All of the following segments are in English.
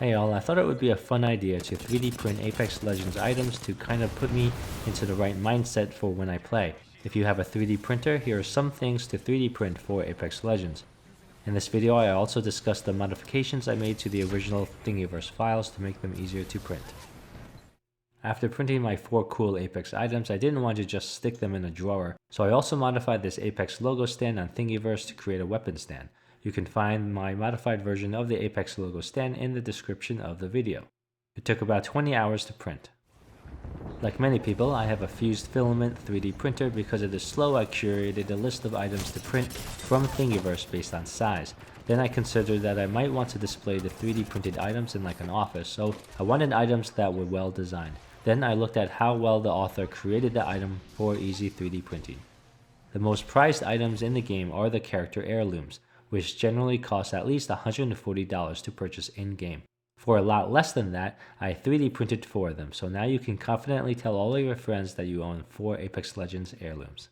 Hey all, I thought it would be a fun idea to 3D print Apex Legends items to kind of put me into the right mindset for when I play. If you have a 3D printer, here are some things to 3D print for Apex Legends. In this video, I also discussed the modifications I made to the original Thingiverse files to make them easier to print. After printing my 4 cool Apex items, I didn't want to just stick them in a drawer, so I also modified this Apex logo stand on Thingiverse to create a weapon stand. You can find my modified version of the Apex logo stand in the description of the video. It took about 20 hours to print. Like many people, I have a fused filament 3D printer. Because it is slow, I curated a list of items to print from Thingiverse based on size. Then I considered that I might want to display the 3D printed items in like an office, so I wanted items that were well designed. Then I looked at how well the author created the item for easy 3D printing. The most prized items in the game are the character heirlooms, which generally cost at least $140 to purchase in-game. For a lot less than that, I 3D printed 4 of them, so now you can confidently tell all of your friends that you own 4 Apex Legends heirlooms.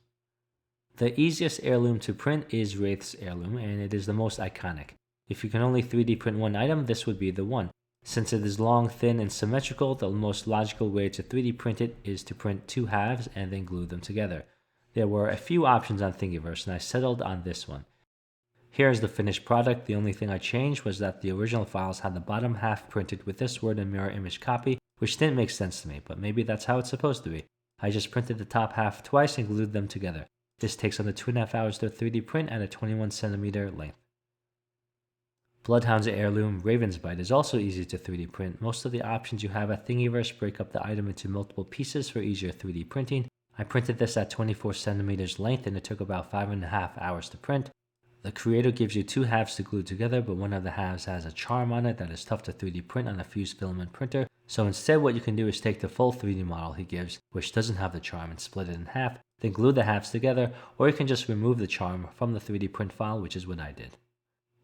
The easiest heirloom to print is Wraith's Heirloom, and it is the most iconic. If you can only 3D print one item, this would be the one. Since it is long, thin, and symmetrical, the most logical way to 3D print it is to print 2 halves and then glue them together. There were a few options on Thingiverse, and I settled on this one. Here is the finished product. The only thing I changed was that the original files had the bottom half printed with this word and mirror image copy, which didn't make sense to me, but maybe that's how it's supposed to be. I just printed the top half twice and glued them together. This takes under 2.5 hours to 3D print at a 21cm length. Bloodhound's heirloom, Raven's Bite, is also easy to 3D print. Most of the options you have at Thingiverse break up the item into multiple pieces for easier 3D printing. I printed this at 24cm length and it took about 5.5 hours to print. The creator gives you 2 halves to glue together, but one of the halves has a charm on it that is tough to 3D print on a fused filament printer. So instead what you can do is take the full 3D model he gives, which doesn't have the charm, and split it in half, then glue the halves together, or you can just remove the charm from the 3D print file, which is what I did.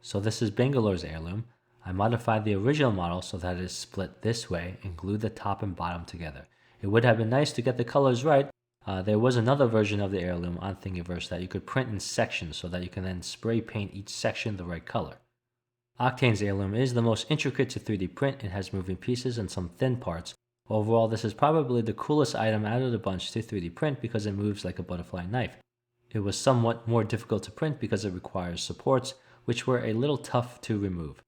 So this is Bangalore's heirloom. I modified the original model so that it is split this way and glued the top and bottom together. It would have been nice to get the colors right. There was another version of the heirloom on Thingiverse that you could print in sections so that you can then spray paint each section the right color. Octane's heirloom is the most intricate to 3D print. It has moving pieces and some thin parts. Overall, this is probably the coolest item out of the bunch to 3D print because it moves like a butterfly knife. It was somewhat more difficult to print because it requires supports, which were a little tough to remove.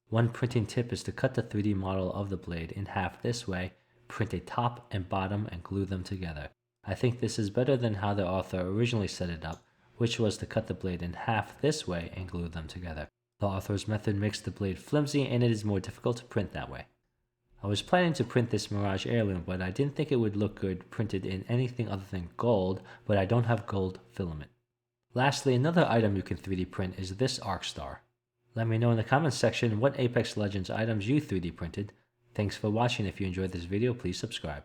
One printing tip is to cut the 3D model of the blade in half this way, print a top and bottom and glue them together. I think this is better than how the author originally set it up, which was to cut the blade in half this way and glue them together. The author's method makes the blade flimsy and it is more difficult to print that way. I was planning to print this Mirage heirloom, but I didn't think it would look good printed in anything other than gold, but I don't have gold filament. Lastly, another item you can 3D print is this arc star. Let me know in the comments section what Apex Legends items you 3D printed. Thanks for watching. If you enjoyed this video, please subscribe.